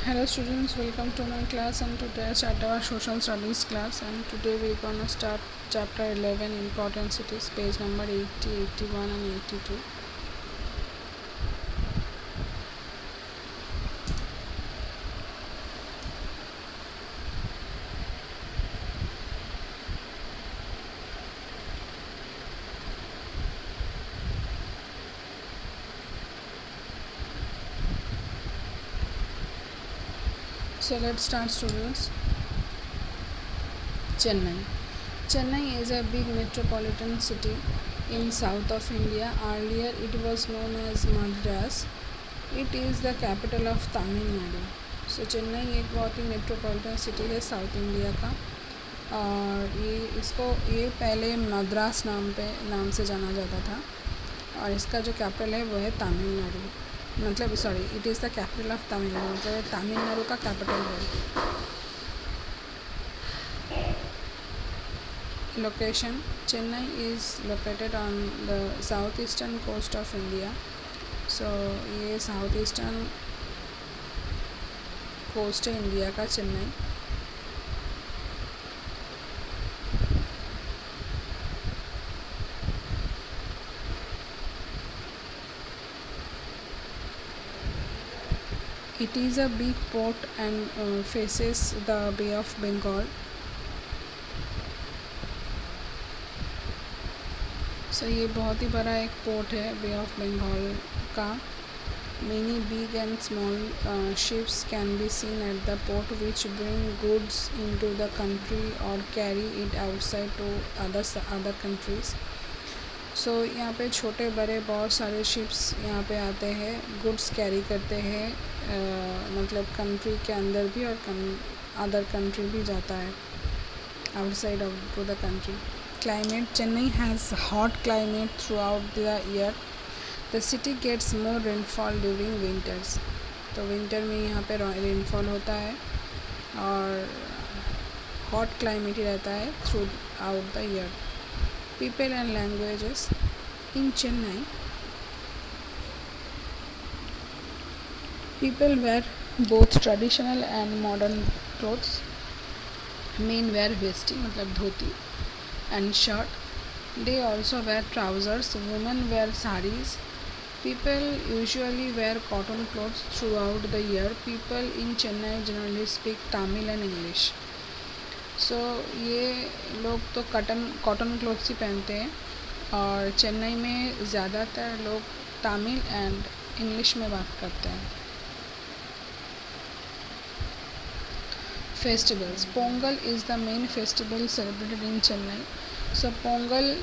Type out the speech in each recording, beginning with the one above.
Hello students, welcome to my class, and today I start our social studies class, and today we're gonna start chapter 11 important cities, page number 80, 81 and 82. So let's start students. Chennai. Chennai is a big metropolitan city in south of India. Earlier it was known as Madras. It is the capital of Tamil Nadu. So Chennai एक बहुत ही metropolitan city है south India का, और ये पहले मद्रास नाम से जाना जाता था, और इसका जो कैपिटल है वो है तमिलनाडु, मतलब sorry it is the capital of Tamil Nadu, मतलब तमिलनाडु का कैपिटल है। Location: Chennai is located on the south eastern coast of India. So ये साउथ ईस्टर्न कोस्ट है इंडिया का Chennai. It is a big port and faces the Bay of Bengal. So ये बहुत ही बड़ा एक पोर्ट है बे ऑफ बंगाल का। Many big and small ships can be seen at the port, which bring goods into the country or carry it outside to other countries. सो यहाँ पे छोटे बड़े बहुत सारे शिप्स यहाँ पे आते हैं, गुड्स कैरी करते हैं, मतलब कंट्री के अंदर भी और अदर कंट्री भी जाता है, outside of to the country. Climate: Chennai has hot climate throughout the year. The city gets more rainfall during winters. तो विंटर में यहाँ पे रेनफॉल होता है और हॉट क्लाइमेट ही रहता है through out the year. People and languages: in Chennai, people wear both traditional and modern clothes. Men wear vesti, मतलब धोती, and shirt. They also wear trousers. Women wear saris. People usually wear cotton clothes throughout the year. People in Chennai generally speak Tamil and English. सो ये लोग तो cotton clothes ही पहनते हैं, और चेन्नई में ज़्यादातर लोग तमिल एंड इंग्लिश में बात करते हैं। Festivals: Pongal is the main festival celebrated in Chennai. So Pongal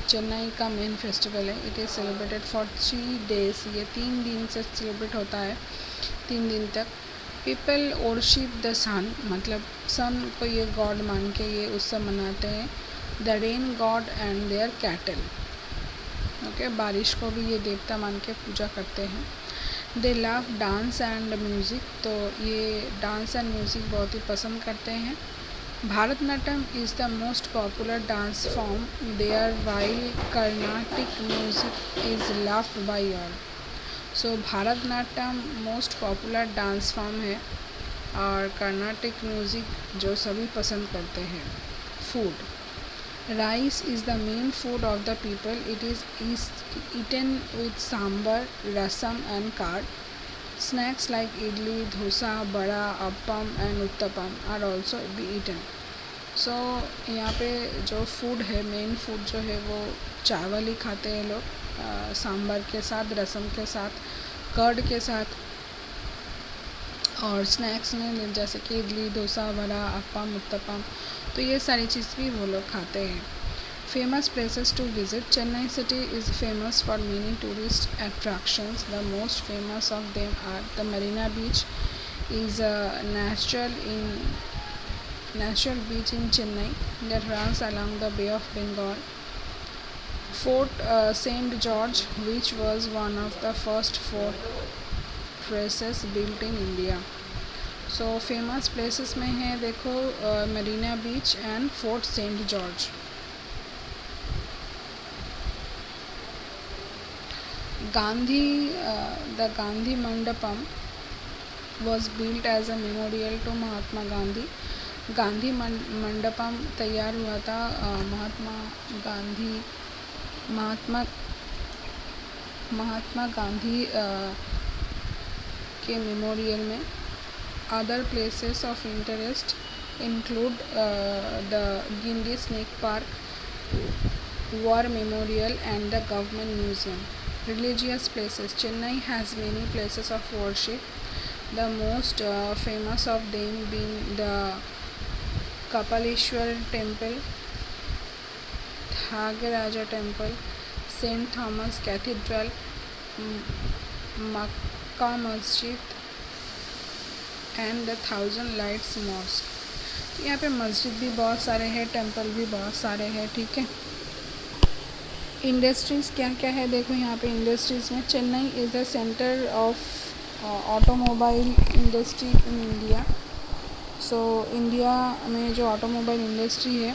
Chennai का मेन फेस्टिवल है। It is celebrated for 3 days। ये 3 दिन से सेलिब्रेट होता है, 3 दिन तक। पीपल वर्शिप द सन, मतलब सन को ये गॉड मान के ये उत्सव मनाते हैं। The rain god and their cattle, okay, बारिश को भी ये देवता मान के पूजा करते हैं। दे लव डांस एंड म्यूज़िक, तो ये डांस एंड म्यूज़िक बहुत ही पसंद करते हैं। Bharatanatyam is the most popular dance form there, while Carnatic music is loved by all. So Bharatanatyam most popular dance form है, और कर्नाटिक म्यूज़िक जो सभी पसंद करते हैं। Food: rice is the main food of the people. It is eaten with sambar, rasam and curd. Snacks like idli, dosa, vada, appam and uttapam are also be eaten. So यहाँ पे जो फूड है, मेन फूड जो है वो चावल ही खाते हैं लोग, सांभर के साथ, रसम के साथ, कर्ड के साथ, और स्नैक्स में जैसे कि इडली, डोसा, वड़ा, अप्पम, उत्तपम, तो ये सारी चीज़ भी वो लोग खाते हैं। Famous places to visit: Chennai city is famous for many tourist attractions. The most famous of them are the Marina beach is natural beach in Chennai that runs along the Bay of Bengal. Fort St. George, which was one of the first fortresses built in India. So famous places में है देखो Marina beach and Fort Saint George. The Gandhi Mandapam was built as a memorial to Mahatma Gandhi. Gandhi Mandapam तैयार हुआ था महात्मा गांधी के memorial में. Other places of interest include the Gindi Snake Park, War Memorial and the Government Museum. Religious places. Chennai has many places of worship. The most famous of them being the Kapaleshwar Temple, Thagaraja Temple, St. Thomas Cathedral, Makkah Masjid and the Thousand Lights Mosque. यहाँ पे मस्जिद भी बहुत सारे हैं, temple भी बहुत सारे हैं. ठीक है. इंडस्ट्रीज़ क्या क्या है देखो यहाँ पे. इंडस्ट्रीज़ में Chennai is the centre of automobile industry in India. So India में जो ऑटोमोबाइल इंडस्ट्री है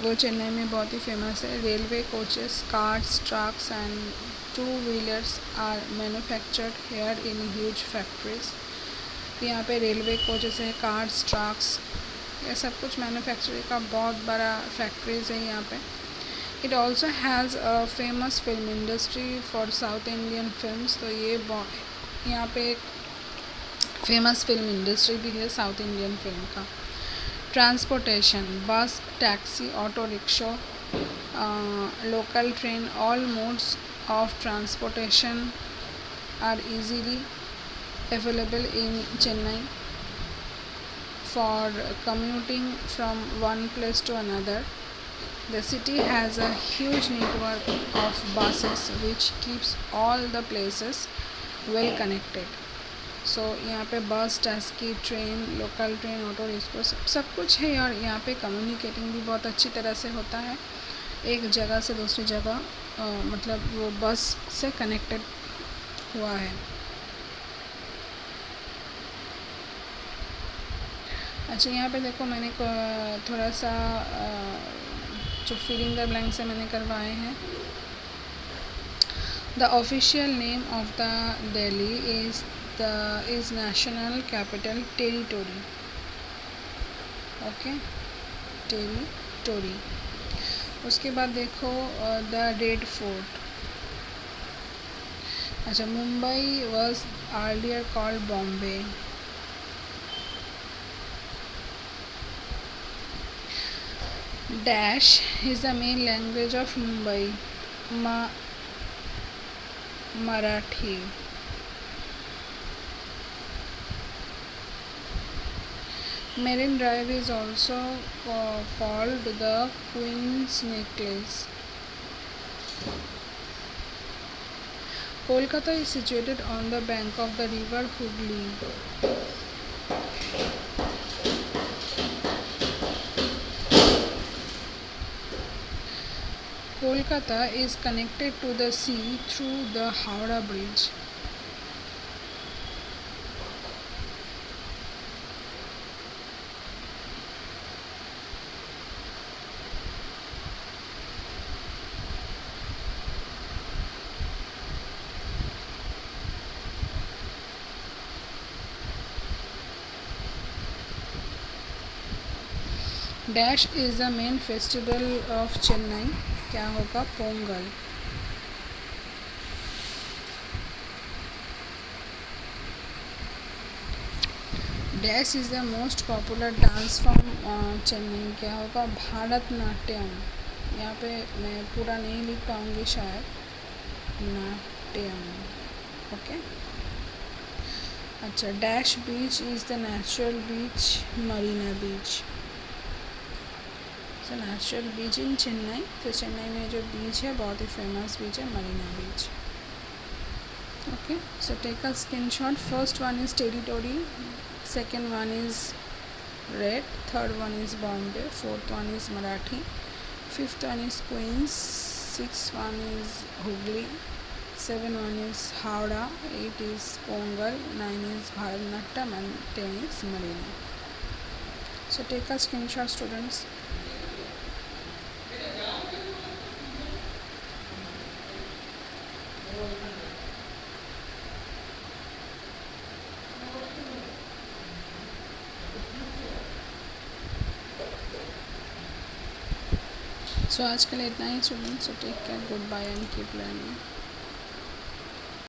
वो चेन्नई में बहुत ही फेमस है. Railway coaches, cars, trucks and two wheelers are manufactured here in huge factories. यहाँ पे रेलवे कोचेस है, कार्स, ट्रक्स, ये सब कुछ मैन्युफैक्चरिंग का बहुत बड़ा फैक्ट्रीज है यहाँ पे. It also has a famous film industry for south Indian films. तो ये यहाँ पे एक फेमस फिल्म इंडस्ट्री भी है साउथ इंडियन फिल्म का. Transportation, bus, taxi, auto rickshaw, local train, all modes of transportation are easily available in Chennai for commuting from one place to another. The city has a huge network of buses which keeps all the places well connected. So यहाँ पे बस, taxi, train, local train, auto rickshaw सब कुछ है और यहाँ पे communicating भी बहुत अच्छी तरह से होता है. एक जगह से दूसरी जगह मतलब वो बस से कनेक्टेड हुआ है. अच्छा यहाँ पे देखो मैंने थोड़ा सा जो फिलिंग द ब्लैंक से मैंने करवाए हैं. The official name of the Delhi is national capital territory. Okay, territory. उसके बाद देखो द रेड फोर्ट. अच्छा, Mumbai was earlier called Bombay. Dash is the main language of Mumbai. Marathi. Marine Drive is also called the Queen's Necklace. Kolkata is situated on the bank of the river Hooghly. Kolkata is connected to the sea through the Howrah Bridge. Dash is the main festival of Chennai. क्या होगा? Pongal. Dash is the most popular dance form Chennai. क्या होगा? भारतनाट्यम. यहाँ पे मैं पूरा नहीं लिख पाऊँगी शायद. नाट्यम. ओके. अच्छा, dash beach is the natural beach, Marina beach. So natural beach in Chennai. तो चेन्नई में जो बीच है बहुत ही फेमस बीच है, Marina beach. Okay, so take a screenshot. First one is territory, second one is red, third one is Bombay, fourth one is Marathi, fifth one is queens, six one is Hooghly, seven one is Howrah, eight is Pongal, nine is Bharatanatyam and 10 is Marina. So take a screenshot students. So आज के लिए इतना ही students, so take care, goodbye and keep learning.